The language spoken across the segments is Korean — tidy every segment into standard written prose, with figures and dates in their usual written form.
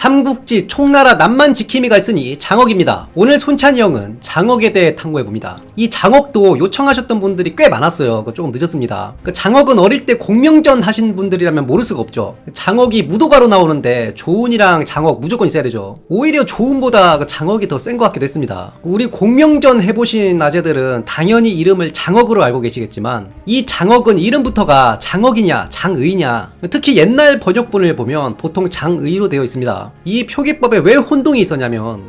삼국지 총나라 남만 지킴이가 있으니 장억입니다. 오늘 손찬이 형은 장억에 대해 탐구해봅니다. 이 장억도 요청하셨던 분들이 꽤 많았어요. 조금 늦었습니다. 장억은 어릴 때 공명전 하신 분들이라면 모를 수가 없죠. 장억이 무도가로 나오는데 조은이랑 장억 무조건 있어야 되죠. 오히려 조은보다 장억이 더 센 것 같기도 했습니다. 우리 공명전 해보신 아재들은 당연히 이름을 장억으로 알고 계시겠지만 이 장억은 이름부터가 장억이냐 장의냐, 특히 옛날 번역본을 보면 보통 장의로 되어 있습니다. 이 표기법에 왜 혼동이 있었냐면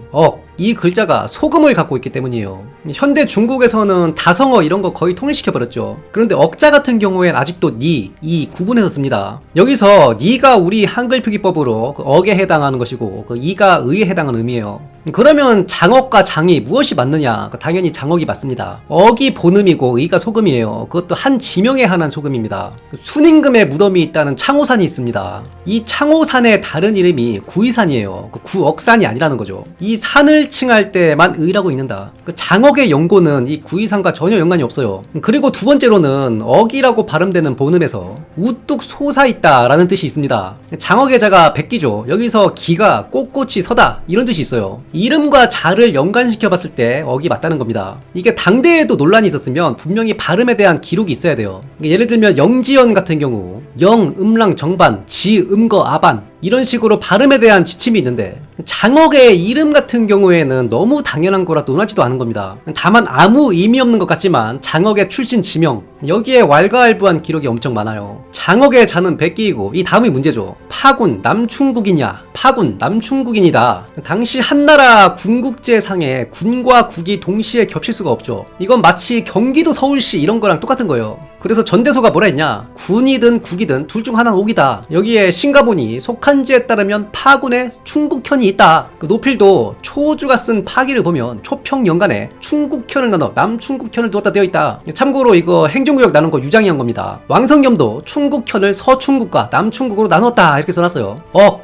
이 글자가 소금을 갖고 있기 때문이에요. 현대 중국에서는 다성어 이런 거 거의 통일시켜버렸죠. 그런데 억자 같은 경우엔 아직도 니, 이 구분해서 씁니다. 여기서 니가 우리 한글 표기법으로 억에 해당하는 것이고 이가 의에 해당하는 의미예요. 그러면 장억과 장이 무엇이 맞느냐? 당연히 장억이 맞습니다. 억이 본음이고 의가 소금이에요. 그것도 한 지명에 한한 소금입니다. 순임금의 무덤이 있다는 창호산이 있습니다. 이 창호산의 다른 이름이 구이산이에요. 구억산이 아니라는 거죠. 이 산을 칭할 때만 의라고 읽는다. 장억의 연고는 이 구이산과 전혀 연관이 없어요. 그리고 두 번째로는 억이라고 발음되는 본음에서 우뚝 솟아있다 라는 뜻이 있습니다. 장억의 자가 백기죠. 여기서 기가 꼿꼿이 서다 이런 뜻이 있어요. 이름과 자를 연관시켜 봤을 때 억이 맞다는 겁니다. 이게 당대에도 논란이 있었으면 분명히 발음에 대한 기록이 있어야 돼요. 예를 들면 영지연 같은 경우 영, 음랑, 정반, 지, 음거, 아반 이런 식으로 발음에 대한 지침이 있는데 장억의 이름 같은 경우에는 너무 당연한 거라 논하지도 않은 겁니다. 다만 아무 의미 없는 것 같지만 장억의 출신 지명 여기에 왈가왈부한 기록이 엄청 많아요. 장억의 자는 백기이고 이 다음이 문제죠. 파군 남충국이냐? 파군 남충국인이다. 당시 한나라 군국제상에 군과 국이 동시에 겹칠 수가 없죠. 이건 마치 경기도 서울시 이런 거랑 똑같은 거예요. 그래서 전대소가 뭐라 했냐? 군이든 국이든 둘 중 하나는 옥이다. 여기에 신가본이 속한지에 따르면 파군에 충국현이 있다. 노필도 초주가 쓴 파기를 보면 초평연간에 충국현을 나눠 남충국현을 두었다 되어 있다. 참고로 이거 행정구역 나눈 거 유장이 한 겁니다. 왕성겸도 충국현을 서충국과 남충국으로 나눴다 이렇게 써놨어요.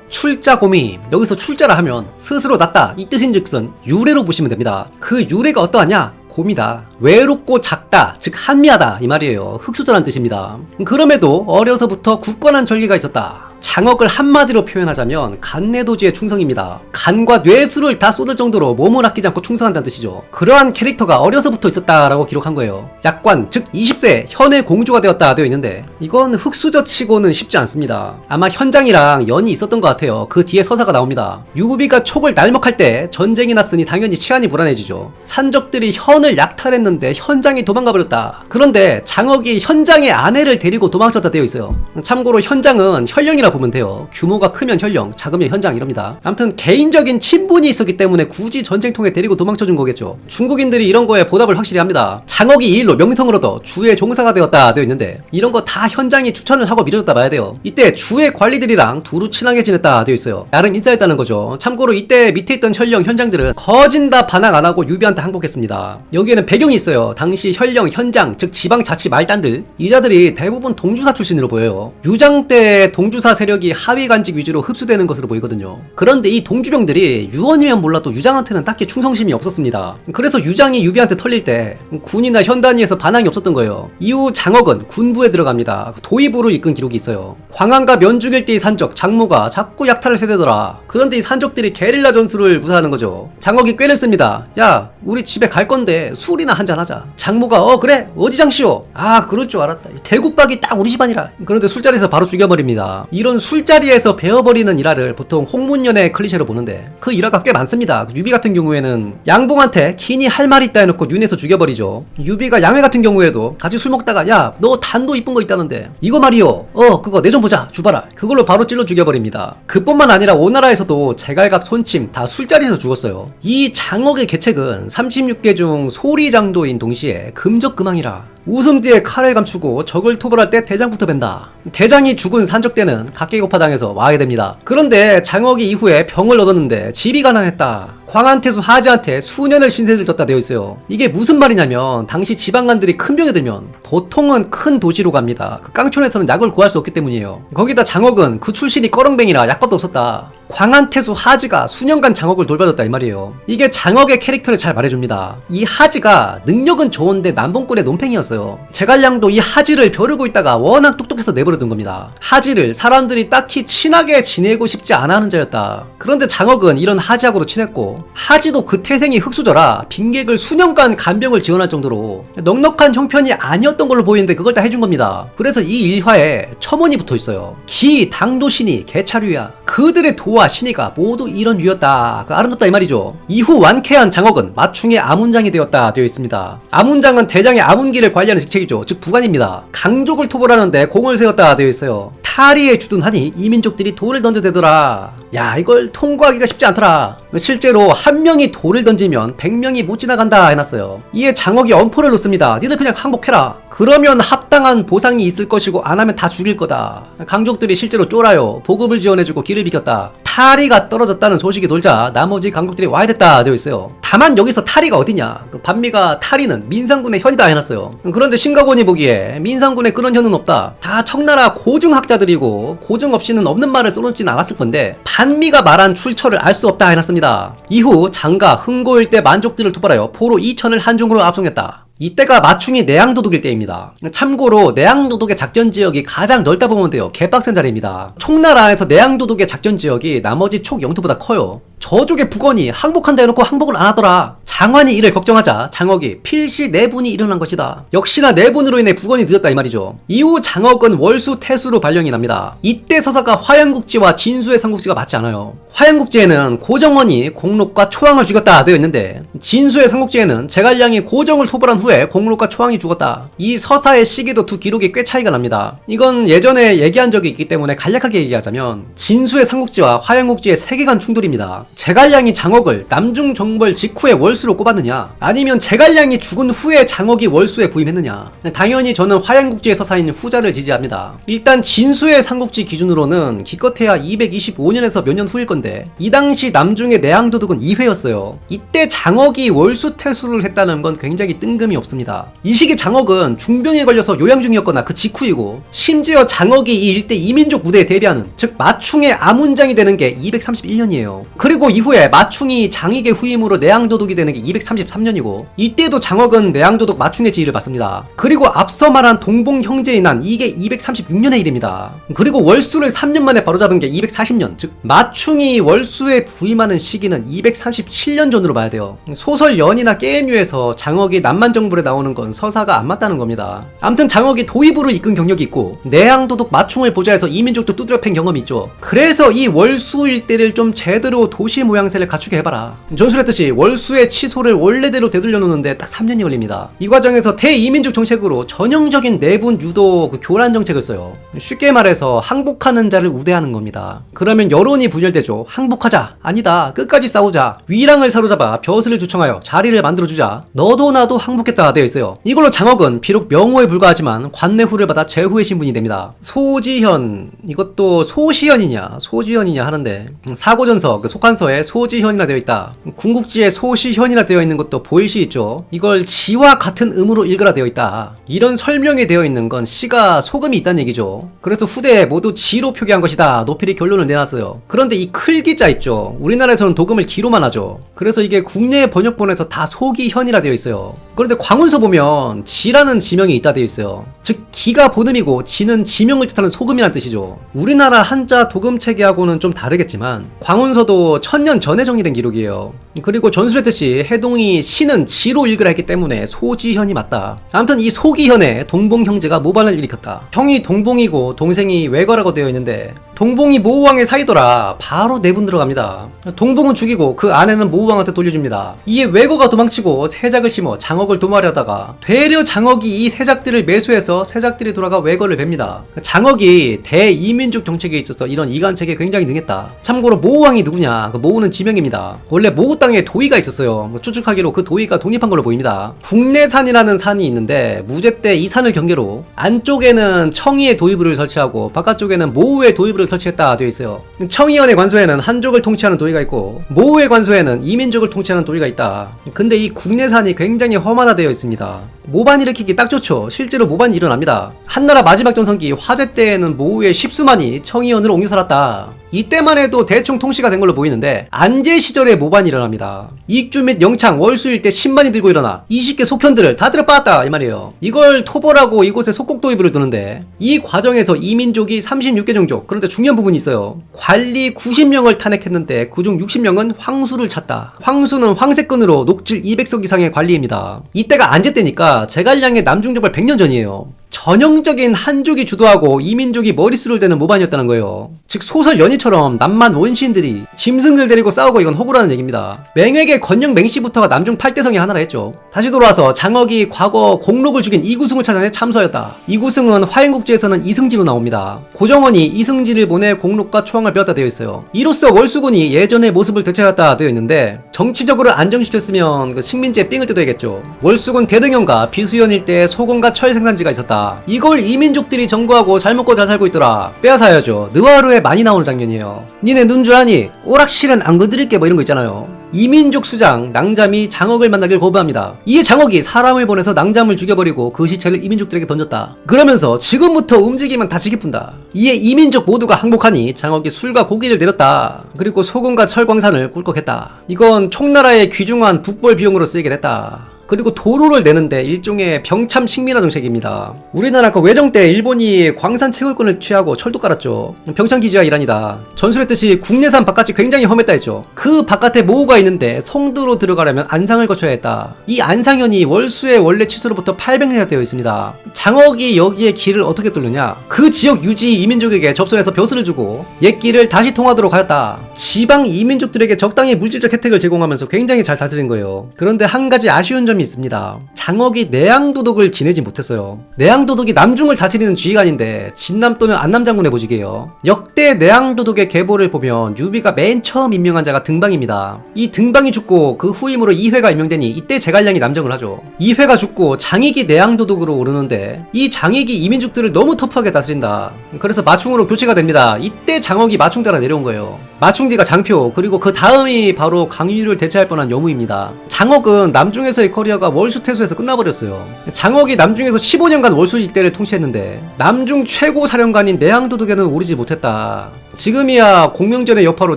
출자고미 여기서 출자라 하면 스스로 났다 이 뜻인즉슨 유래로 보시면 됩니다. 그 유래가 어떠하냐? 곰이다. 외롭고 작다, 즉 한미하다 이 말이에요. 흑수저란 뜻입니다. 그럼에도 어려서부터 굳건한 절개가 있었다. 장억을 한마디로 표현하자면 간내도지의 충성입니다. 간과 뇌수를 다 쏟을 정도로 몸을 아끼지 않고 충성한다는 뜻이죠. 그러한 캐릭터가 어려서부터 있었다라고 기록한 거예요. 약관, 즉 20세 현의 공주가 되었다 되어 있는데 이건 흑수저치고는 쉽지 않습니다. 아마 현장이랑 연이 있었던 것 같아요. 그 뒤에 서사가 나옵니다. 유비가 촉을 날먹할 때 전쟁이 났으니 당연히 치안이 불안해지죠. 산적들이 현을 약탈했는데 현장이 도망가 버렸다. 그런데 장억이 현장의 아내를 데리고 도망쳤다 되어 있어요. 참고로 현장은 현령이라 보면 돼요. 규모가 크면 현령, 작으면 현장 이럽니다. 아무튼 개인적인 친분이 있었기 때문에 굳이 전쟁통에 데리고 도망쳐준 거겠죠. 중국인들이 이런 거에 보답을 확실히 합니다. 장억이 이 일로 명성을 얻어 주의 종사가 되었다 되어 있는데 이런 거 다 현장이 추천을 하고 믿어줬다 봐야 돼요. 이때 주의 관리들이랑 두루 친하게 지냈다 되어 있어요. 나름 인사했다는 거죠. 참고로 이때 밑에 있던 현령 현장들은 거진 다 반항 안 하고 유비한테 항복했습니다. 여기에는 배경이 있어요. 당시 현령, 현장, 즉 지방자치 말단들 이 자들이 대부분 동주사 출신으로 보여요. 유장 때 동주사 세력이 하위 간직 위주로 흡수되는 것으로 보이거든요. 그런데 이 동주병들이 유언이면 몰라도 유장한테는 딱히 충성심이 없었습니다. 그래서 유장이 유비한테 털릴 때 군이나 현단위에서 반항이 없었던 거예요. 이후 장억은 군부에 들어갑니다. 도의부를 이끈 기록이 있어요. 광안과 면죽일대의 산적 장모가 자꾸 약탈을 해대더라. 그런데 이 산적들이 게릴라 전술을 구사하는 거죠. 장억이 꾀를 씁니다. 야 우리 집에 갈 건데 술이나 한잔 하자. 장모가 그래 어디 장시오? 아 그럴 줄 알았다. 대국박이 딱 우리 집안이라. 그런데 술자리에서 바로 죽여버립니다. 이런 술자리에서 베어버리는 일화를 보통 홍문연의 클리셰로 보는데 그 일화가 꽤 많습니다. 유비 같은 경우에는 양봉한테 긴이 할 말이 있다 해놓고 윤해서 죽여버리죠. 유비가 양회 같은 경우에도 같이 술 먹다가 야 너 단도 이쁜 거 있다는데 이거 말이요 그거 내 좀 보자 주봐라. 그걸로 바로 찔러 죽여버립니다. 그뿐만 아니라 오나라에서도 제갈각 손침 다 술자리에서 죽었어요. 이 장억의 계책은 36개 중 소리장도인 동시에 금적금왕이라 웃음 뒤에 칼을 감추고 적을 토벌할 때 대장부터 벤다. 대장이 죽은 산적대는 각계고파당해서 와게 됩니다. 그런데 장억이 이후에 병을 얻었는데 집이 가난했다. 광안태수 하지한테 수년을 신세를 졌다 되어 있어요. 이게 무슨 말이냐면 당시 지방간들이 큰 병이 들면 보통은 큰 도시로 갑니다. 그 깡촌에서는 약을 구할 수 없기 때문이에요. 거기다 장옥은 그 출신이 꺼렁뱅이라 약값도 없었다. 광안태수 하지가 수년간 장옥을 돌봐줬다 이 말이에요. 이게 장옥의 캐릭터를 잘 말해줍니다. 이 하지가 능력은 좋은데 남봉꾼의 논팽이였어요. 제갈량도 이 하지를 벼르고 있다가 워낙 똑똑해서 내버려둔 겁니다. 하지를 사람들이 딱히 친하게 지내고 싶지 않아 하는 자였다. 그런데 장옥은 이런 하지하고도 친했고 하지도 그 태생이 흑수저라 빈객을 수년간 간병을 지원할 정도로 넉넉한 형편이 아니었던 걸로 보이는데 그걸 다 해준 겁니다. 그래서 이 일화에 첨언이 붙어 있어요. 기, 당도신이, 개차류야. 그들의 도와 신의가 모두 이런 류였다. 아름답다 이 말이죠. 이후 완쾌한 장옥은 마충의 아문장이 되었다 되어 있습니다. 아문장은 대장의 아문기를 관리하는 직책이죠. 즉 부관입니다. 강족을 토벌하는데 공을 세웠다 되어 있어요. 타리에 주둔하니 이민족들이 돌을 던져대더라. 야, 이걸 통과하기가 쉽지 않더라. 실제로 한 명이 돌을 던지면 100명이 못 지나간다 해놨어요. 이에 장옥이 엄포를 놓습니다. 니들 그냥 항복해라. 그러면 합당한 보상이 있을 것이고 안 하면 다 죽일 거다. 강족들이 실제로 쫄아요. 보급을 지원해주고 길을 비켰다. 타리가 떨어졌다는 소식이 돌자 나머지 강족들이 와야 됐다 되어 있어요. 다만 여기서 타리가 어디냐? 그 반미가 타리는 민상군의 현이다 해놨어요. 그런데 심가곤이 보기에 민상군의 그런 현은 없다. 다 청나라 고증학자들이고 고증 없이는 없는 말을 써놓지는 않았을 건데 반미가 말한 출처를 알 수 없다 해놨습니다. 이후 장가, 흥고 일대 만족들을 토벌하여 포로 2천을 한중으로 압송했다. 이때가 마충이 내양도독일 때입니다. 참고로 내양도독의 작전지역이 가장 넓다 보면 돼요. 개빡센 자리입니다. 총나라에서 내양도독의 작전지역이 나머지 촉 영토보다 커요. 저쪽의 북원이 항복한다 해놓고 항복을 안 하더라. 장환이 이를 걱정하자 장옥이 필시 내분이 일어난 것이다. 역시나 내분으로 인해 북원이 늦었다 이 말이죠. 이후 장옥은 월수 태수로 발령이 납니다. 이때 서사가 화양국지와 진수의 삼국지가 맞지 않아요. 화양국지에는 고정원이 공록과 초항을 죽였다 되어 있는데 진수의 삼국지에는 제갈량이 고정을 토벌한 후에 공록과 초항이 죽었다. 이 서사의 시기도 두 기록이 꽤 차이가 납니다. 이건 예전에 얘기한 적이 있기 때문에 간략하게 얘기하자면 진수의 삼국지와 화양국지의 세계관 충돌입니다. 제갈량이 장옥을 남중 정벌 직후에 월수로 꼽았느냐 아니면 제갈량이 죽은 후에 장옥이 월수에 부임했느냐. 당연히 저는 화양국지의 서사인 후자를 지지합니다. 일단 진수의 삼국지 기준으로는 기껏해야 225년에서 몇 년 후일 건데 이 당시 남중의 내양도독은 2회였어요. 이때 장옥이 월수 태수를 했다는 건 굉장히 뜬금이 없습니다. 이 시기 장옥은 중병에 걸려서 요양 중이었거나 그 직후이고 심지어 장옥이 이 일대 이민족 무대에 데뷔하는 즉 마충의 아문장이 되는 게 231년이에요. 그리고 이후에 마충이 장익의 후임으로 내양도독이 되는 게 233년이고 이때도 장옥은 내양도독 마충의 지위를 받습니다. 그리고 앞서 말한 동봉 형제의 난 이게 236년의 일입니다. 그리고 월수를 3년 만에 바로잡은 게 240년 즉 마충이 월수에 부임하는 시기는 237년 전으로 봐야 돼요. 소설 연이나 게임류에서 장옥이 남만정불에 나오는 건 서사가 안 맞다는 겁니다. 암튼 장옥이 도의부를 이끈 경력이 있고 내양도독 마충을 보좌해서 이민족도 두드려 팬 경험이 있죠. 그래서 이 월수 일대를 좀 제대로 도시 모양새를 갖추게 해봐라. 전술했듯이 월수의 치소를 원래대로 되돌려 놓는데 딱 3년이 걸립니다. 이 과정에서 대이민족 정책으로 전형적인 내분 유도 교란 정책을 써요. 쉽게 말해서 항복하는 자를 우대하는 겁니다. 그러면 여론이 분열되죠. 항복하자. 아니다. 끝까지 싸우자. 위랑을 사로잡아 벼슬을 주청하여 자리를 만들어주자. 너도 나도 항복했다 되어 있어요. 이걸로 장옥은 비록 명호에 불과하지만 관내후를 받아 제후의 신분이 됩니다. 소지현, 이것도 소시현이냐 소지현이냐 하는데 사고전서 속한서에 소지현이라 되어 있다. 궁극지에 소시현이라 되어 있는 것도 보일시 있죠. 이걸 지와 같은 음으로 읽으라 되어 있다. 이런 설명이 되어 있는 건 시가 소금이 있다는 얘기죠. 그래서 후대에 모두 지로 표기한 것이다. 노필이 결론을 내놨어요. 그런데 이 클기자 있죠. 우리나라에서는 도금을 기로만 하죠. 그래서 이게 국내 번역본에서 다 소기현이라 되어 있어요. 그런데 광운서 보면 지라는 지명이 있다 되어 있어요. 즉 기가 본음이고 지는 지명을 뜻하는 소금이란 뜻이죠. 우리나라 한자 도금 체계하고는 좀 다르겠지만 광운서도 1000년 전에 정리된 기록이에요. 그리고 전술했듯이 해동이 시는 지로 읽으라 했기 때문에 소지현이 맞다. 아무튼 이 소기현의 동봉 형제가 모반을 일으켰다. 형이 동봉이고 동생이 외거라고 되어 있는데 동봉이 모우왕의 사이더라 바로 내분 들어갑니다. 동봉은 죽이고 그 아내는 모우왕한테 돌려줍니다. 이에 외거가 도망치고 세작을 심어 장옥을 도마하려다가 되려 장옥이 이 세작들을 매수해서 세작들이 돌아가 외거를 뵙니다. 장옥이 대이민족 정책에 있어서 이런 이간책에 굉장히 능했다. 참고로 모우왕이 누구냐? 모우는 지명입니다. 원래 모우 무적강에 도의가 있었어요. 추측하기로 그 도의가 독립한 걸로 보입니다. 국내산이라는 산이 있는데 무제 때 이 산을 경계로 안쪽에는 청이의 도의부를 설치하고 바깥쪽에는 모우의 도의부를 설치했다 되어 있어요. 청이현의 관소에는 한족을 통치하는 도의가 있고 모우의 관소에는 이민족을 통치하는 도의가 있다. 근데 이 국내산이 굉장히 험하다 되어 있습니다. 모반 일으키기 딱 좋죠. 실제로 모반이 일어납니다. 한나라 마지막 전성기 화재 때에는 모우의 10수만이 청이현으로 옮겨 살았다. 이때만 해도 대충 통시가 된 걸로 보이는데 안제 시절에 모반이 일어납니다. 익주 및 영창, 월수일 때 10만이 들고 일어나 20개 속현들을 다 들어빠았다 이 말이에요. 이걸 토벌하고 이곳에 속국도입을 두는데 이 과정에서 이민족이 36개 종족, 그런데 중요한 부분이 있어요. 관리 90명을 탄핵했는데 그중 60명은 황수를 찾다. 황수는 황색근으로 녹질 200석 이상의 관리입니다. 이때가 안제 때니까 제갈량의 남중족발 100년 전이에요. 전형적인 한족이 주도하고 이민족이 머릿수를 대는 모반이었다는 거예요. 즉 소설 연희처럼 남만 원시인들이 짐승들 데리고 싸우고 이건 허구라는 얘기입니다. 맹에게 건영 맹씨부터가 남중 8대성의 하나라 했죠. 다시 돌아와서 장억이 과거 공록을 죽인 이구승을 찾아내 참수하였다. 이구승은 화행국지에서는 이승지로 나옵니다. 고정원이 이승지를 보내 공록과 초항을 배웠다 되어 있어요. 이로써 월수군이 예전의 모습을 되찾았다 되어 있는데 정치적으로 안정시켰으면 그 식민지에 삥을 뜯어야겠죠. 월수군 대등현과 비수현 일대에 소금과 철 생산지가 있었다. 이걸 이민족들이 점거하고 잘 먹고 잘 살고 있더라. 빼앗아야죠. 느와르에 많이 나오는 장면이에요. 니네 눈 줄 아니? 오락실은 안 건드릴게 뭐 이런 거 있잖아요. 이민족 수장 낭잠이 장억을 만나길 거부합니다. 이에 장억이 사람을 보내서 낭잠을 죽여버리고 그 시체를 이민족들에게 던졌다. 그러면서 지금부터 움직이면 다치기 푼다. 이에 이민족 모두가 항복하니 장억이 술과 고기를 내렸다. 그리고 소금과 철광산을 꿀꺽했다. 이건 총나라의 귀중한 북벌 비용으로 쓰이게 됐다. 그리고 도로를 내는데 일종의 병참 식민화 정책입니다. 우리나라 그 외정 때 일본이 광산 채굴권을 취하고 철도 깔았죠. 병참 기지와 일환이다. 전술했듯이 국내산 바깥이 굉장히 험했다 했죠. 그 바깥에 모우가 있는데 송도로 들어가려면 안상을 거쳐야 했다. 이 안상현이 월수의 원래 치수로부터 800리나 되어 있습니다. 장억이 여기에 길을 어떻게 뚫느냐? 그 지역 유지 이민족에게 접선해서 벼슬을 주고 옛 길을 다시 통하도록 하였다. 지방 이민족들에게 적당히 물질적 혜택을 제공하면서 굉장히 잘 다스린 거예요. 그런데 한 가지 아쉬운 점이 있습니다. 장억이 내양도독을 지내지 못했어요. 내양도독이 남중을 다스리는 지휘관인데 진남 또는 안남 장군의 보직이에요. 역대 내양도독의 계보를 보면 유비가 맨 처음 임명한 자가 등방입니다. 이 등방이 죽고 그 후임으로 이회가 임명되니 이때 제갈량이 남정을 하죠. 이회가 죽고 장익이 내양도독으로 오르는데 이 장익이 이민족들을 너무 터프하게 다스린다. 그래서 마충으로 교체가 됩니다. 이때 장억이 마충 따라 내려온 거예요. 마충 뒤가 장표, 그리고 그 다음이 바로 강유를 대체할 뻔한 여무입니다. 장억은 남중에서의 커리어가 월수 태수에서 끝나버렸어요. 장억이 남중에서 15년간 월수 일대를 통치했는데 남중 최고 사령관인 내양도독에는 오르지 못했다. 지금이야 공명전의 여파로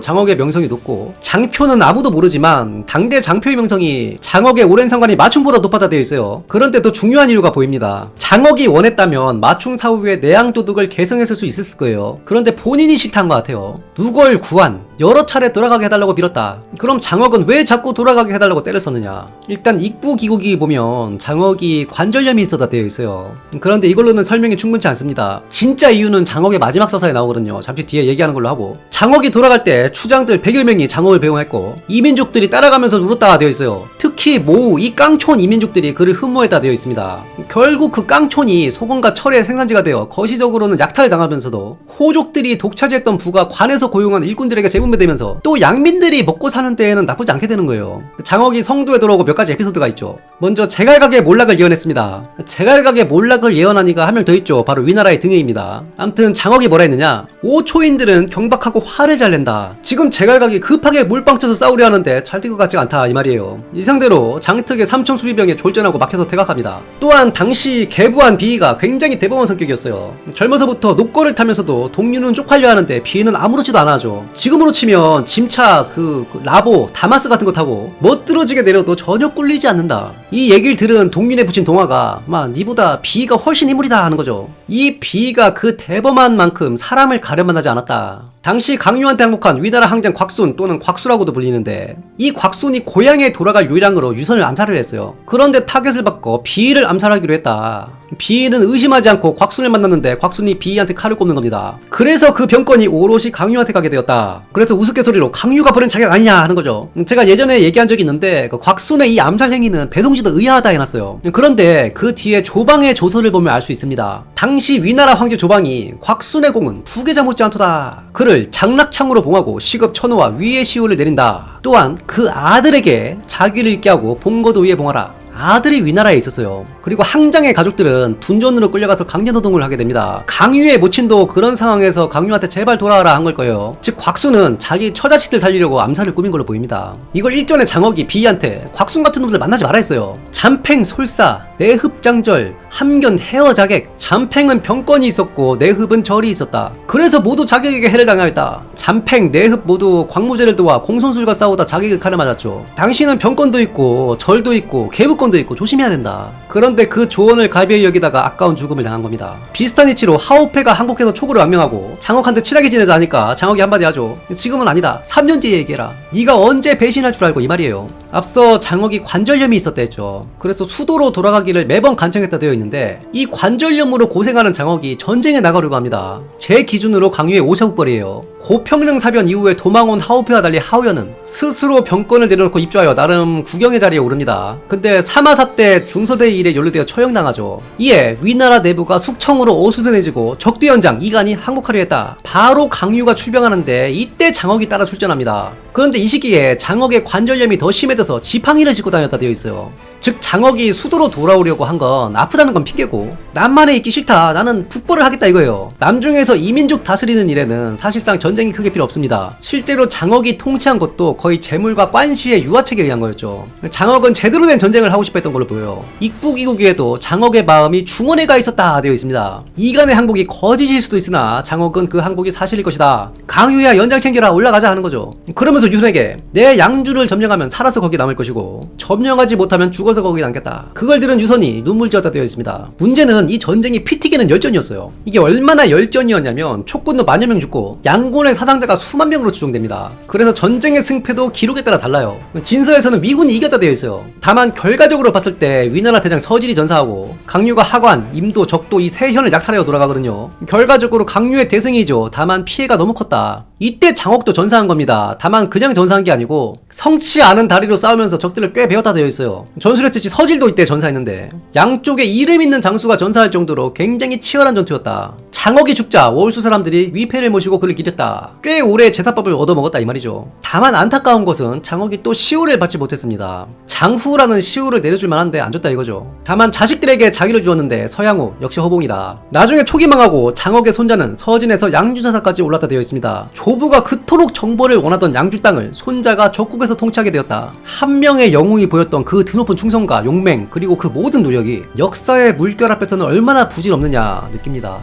장억의 명성이 높고 장표는 아무도 모르지만 당대 장표의 명성이 장억의 오랜 상관이 마충보다 높았다 되어 있어요. 그런데 더 중요한 이유가 보입니다. 장억이 원했다면 마충 사후에 내양도독을 계승했을 수 있었을 거예요. 그런데 본인이 싫다는 것 같아요. 누걸 구한 여러 차례 돌아가게 해달라고 빌었다. 그럼 장억은 왜 자꾸 돌아가게 해달라고 때렸었느냐? 일단 입구 기고기 보면 장억이 관절염이 있었다 되어 있어요. 그런데 이걸로는 설명이 충분치 않습니다. 진짜 이유는 장억의 마지막 서사에 나오거든요. 잠시 뒤에 얘기하는 걸로 하고, 장억이 돌아갈 때 추장들 100여 명이 장억을 배웅했고 이민족들이 따라가면서 울었다 되어 있어요. 특히 모우 이 깡촌 이민족들이 그를 흠모했다 되어 있습니다. 결국 그 깡촌이 소금과 철의 생산지가 되어 거시적으로는 약탈을 당하면서도 호족들이 독차지했던 부가 관에서 고용한 일꾼들에게 재분배되면서 또 양민들이 먹고 사는 데에는 나쁘지 않게 되는 거예요. 장억이 성도에 들어오고 몇 가지 에피소드가 있죠. 먼저 제갈각의 몰락을 예언했습니다. 제갈각의 몰락을 예언한 이가 한 명 더 있죠. 바로 위나라의 등해입니다. 암튼 장억이 뭐라 했느냐? 오초인들은 경박하고 화를 잘 낸다. 지금 제갈각이 급하게 몰빵쳐서 싸우려 하는데 잘 될 것 같지가 않다 이 말이에요. 이 상대로 장특의 삼청 수비병에 졸전하고 막혀서 퇴각합니다. 또한 당시 개부한 비위가 굉장히 대범한 성격이었어요. 젊어서부터 녹거를 타면서도 동료는 쪽팔려 하는데 비위는 아무렇지도 않아 하죠. 지금으로 치면 짐차 그 라보 다마스 같은 거 타고 멋들어지게 내려도 전혀 꿀리지 않는다. 이 얘기를 들은 동민에 붙인 동화가 니보다 비위가 훨씬 인물이다 하는 거죠. 이 비위가 그 대범한 만큼 사람을 가려만 하지 않았다. 당시 강유한테 항복한 위나라 항장 곽순 또는 곽수라고도 불리는데 이 곽순이 고향에 돌아갈 요량으로 유선을 암살을 했어요. 그런데 타겟을 바꿔 비위를 암살하기로 했다. 비위는 의심하지 않고 곽순을 만났는데 곽순이 비위한테 칼을 꼽는 겁니다. 그래서 그 병권이 오롯이 강유한테 가게 되었다. 그래서 우스갯소리로 강유가 벌인 자격 아니냐 하는 거죠. 제가 예전에 얘기한 적이 있는데 그 곽순의 이 암살 행위는 배동지도 의아하다 해놨어요. 그런데 그 뒤에 조방의 조서를 보면 알 수 있습니다. 당시 위나라 황제 조방이 곽순의 공은 부계자 못지않도다. 그를 그녀를 장락향으로 봉하고 시급 1000호와 위의 시효를 내린다. 또한 그 아들에게 자기를 잊게 하고 봉거도 위에 봉하라. 아들이 위나라에 있었어요. 그리고 항장의 가족들은 둔전으로 끌려가서 강제노동을 하게 됩니다. 강유의 모친도 그런 상황에서 강유한테 제발 돌아와라 한 걸 거예요. 즉 곽순은 자기 처자식들 살리려고 암살을 꾸민 걸로 보입니다. 이걸 일전에 장억이 비희한테 곽순 같은 놈들 만나지 말아 했어요. 잠팽 솔사, 내흡장절, 함견 해어자객. 잠팽은 병권이 있었고 내흡은 절이 있었다. 그래서 모두 자객에게 해를 당하였다. 잠팽, 내흡 모두 광무제를 도와 공손술과 싸우다 자객의 칼을 맞았죠. 당신은 병권도 있고 절도 있고 계부권도 있고 조심해야 된다. 그런데 그 조언을 가벼이 여기다가 아까운 죽음을 당한 겁니다. 비슷한 이치로 하오페가 한국에서 촉으로 망명하고 장억한테 친하게 지내자 하니까 장억이 한마디 하죠. 지금은 아니다. 3년 뒤에 얘기해라. 네가 언제 배신할 줄 알고, 이 말이에요. 앞서 장억이 관절염이 있었다 했죠. 그래서 수도로 돌아가기를 매번 간청했다 되어 있는데 이 관절염으로 고생하는 장억이 전쟁에 나가려고 합니다. 제 기준으로 강유의 오샤국벌이에요. 고평령 사변 이후에 도망온 하오페와 달리 하오연은 스스로 병권을 내려놓고 입주하여 나름 국영의 자리에 오릅니다. 근데 사마사 때 중서대 일에 연루되어 처형당하죠. 이에 위나라 내부가 숙청으로 어수선해지고 적대연장 이간이 항복하려 했다. 바로 강유가 출병하는데 이때 장억이 따라 출전합니다. 그런데 이 시기에 장억의 관절염이 더 심해져서 지팡이를 짚고 다녔다 되어 있어요. 즉 장억이 수도로 돌아오려고 한 건 아프다는 건 핑계고 남만에 있기 싫다, 나는 북벌을 하겠다 이거예요. 남중에서 이민족 다스리는 일에는 사실상 전쟁이 크게 필요 없습니다. 실제로 장억이 통치한 것도 거의 재물과 관시의 유화책에 의한 거였죠. 장억은 제대로 된 전쟁을 하고 싶어 했던 걸로 보여요. 익북이국에도 장억의 마음이 중원에 가 있었다 되어 있습니다. 이간의 항복이 거짓일 수도 있으나 장억은 그 항복이 사실일 것이다. 강유야 연장 챙겨라, 올라가자 하는 거죠. 그러면서 유순에게 내 양주를 점령하면 살아서 거기 남을 것이고 점령하지 못하면 죽어서 거기 남겠다. 그걸 들은 유선이 눈물 지었다 되어 있습니다. 문제는 이 전쟁이 피 튀기는 열전이었어요. 이게 얼마나 열전이었냐면 촉군도 만여 명 죽고 양군의 사상자가 수만 명으로 추정됩니다. 그래서 전쟁의 승패도 기록에 따라 달라요. 진서에서는 위군이 이겼다 되어 있어요. 다만 결과적으로 봤을 때 위나라 대장 서질이 전사하고 강유가 하관, 임도, 적도 이 세 현을 약탈하여 돌아가거든요. 결과적으로 강유의 대승이죠. 다만 피해가 너무 컸다. 이때 장억도 전사한 겁니다. 다만 그냥 전사한 게 아니고 성치 않은 다리로 싸우면서 적들을 꽤 베었다 되어 있어요. 전술했듯이 서질도 이때 전사했는데 양쪽에 이름 있는 장수가 전사할 정도로 굉장히 치열한 전투였다. 장억이 죽자 월수 사람들이 위패를 모시고 그를 기렸다. 꽤 오래 제사법을 얻어먹었다 이 말이죠. 다만 안타까운 것은 장억이 또 시호를 받지 못했습니다. 장후라는 시호를 내려줄 만한데 안 줬다 이거죠. 다만 자식들에게 자기를 주었는데 서양후 역시 허봉이다. 나중에 촉이 망하고 장억의 손자는 서진에서 양주사사까지 올랐다 되어 있습니다. 조부가 그토록 정벌을 원하던 양주 땅을 손자가 적국에서 통치하게 되었다. 한 명의 영웅이 보였던 그 드높은 충성과 용맹 그리고 그 모든 노력이 역사의 물결 앞에서는 얼마나 부질없느냐 느낍니다.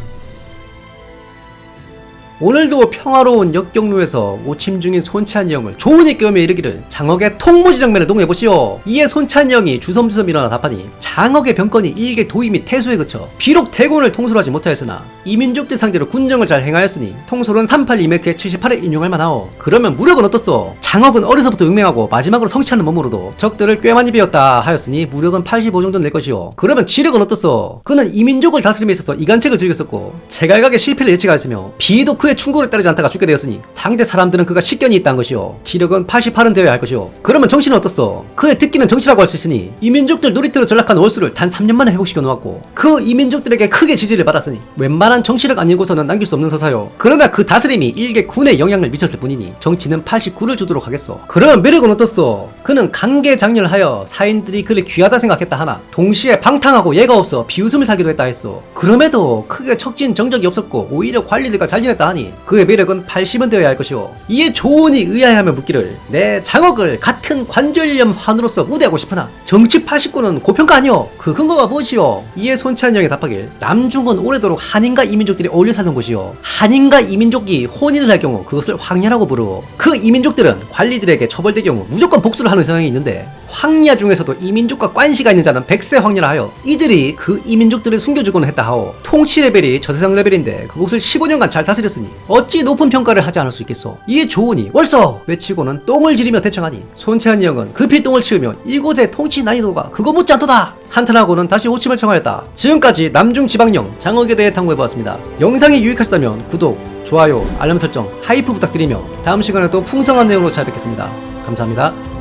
오늘도 평화로운 역경로에서 오침 중인 손찬이 형을 조은이 껴며 이르기를 장억의 통무지 정면을 동해보시오. 이에 손찬이 형이 주섬주섬 일어나 답하니 장억의 병건이 일개 도의 및 태수에 그쳐 비록 대군을 통솔하지 못하였으나 이민족들 상대로 군정을 잘 행하였으니 통솔은 382매크의 78에 인용할 만하오. 그러면 무력은 어떻소? 장억은 어려서부터 용맹하고 마지막으로 성취하는 몸으로도 적들을 꽤 많이 배웠다 하였으니 무력은 85 정도 낼 것이오. 그러면 지력은 어떻소? 그는 이민족을 다스림에 있어서 이간책을 즐겼었고 제갈각의 실패를 예측하였으며 비도 그의 충고를 따르지 않다가 죽게 되었으니 당대 사람들은 그가 식견이 있다는 것이요. 지력은 88은 되어야 할 것이요. 그러면 정신은 어떻소? 그의 특기는 정치라고 할 수 있으니 이민족들 놀이터로 전락한 월수를 단 3년 만에 회복시켜 놓았고 그 이민족들에게 크게 지지를 받았으니 웬만한 정치력 아니고서는 남길 수 없는 서사요. 그러나 그 다스림이 일개 군에 영향을 미쳤을 뿐이니 정치는 89를 주도록 하겠소. 그러면 매력은 어떻소? 그는 강계장렬하여 사인들이 그를 귀하다 생각했다 하나 동시에 방탕하고 예가 없어 비웃음을 사기도 했다 했소. 그럼에도 크게 척진 정적이 없었고 오히려 관리들과 잘 지냈다 하니 그의 매력은 80은 되어야 할 것이오. 이에 조은이 의아해하며 묻기를 내 장억을 같은 관절염 환으로서 우대하고 싶으나 정치 89는 고평가 아니오. 그 근거가 무엇이오? 이에 손찬영이 답하길 남중은 오래도록 한인과 이민족들이 어울려 살던 곳이오. 한인과 이민족이 혼인을 할 경우 그것을 황야라고 부르오. 그 이민족들은 관리들에게 처벌될 경우 무조건 복수를 하는 성향이 있는데 황야 중에서도 이민족과 관시가 있는 자는 백세 황야라 하여 이들이 그 이민족들을 숨겨주고는 했다 하오. 통치 레벨이 저세상 레벨인데 그곳을 15년간 잘 다스렸으니 어찌 높은 평가를 하지 않을 수 있겠소. 이에 조은이 월서 외치고는 똥을 지리며 대청하니 손채한 형은 급히 똥을 치우며 이곳의 통치 난이도가 그거 못지 않도다 한탄하고는 다시 호침을 청하였다. 지금까지 남중지방령 장억에 대해 탐구해보았습니다. 영상이 유익하셨다면 구독, 좋아요, 알람 설정, 하이프 부탁드리며 다음 시간에도 풍성한 내용으로 찾아뵙겠습니다. 감사합니다.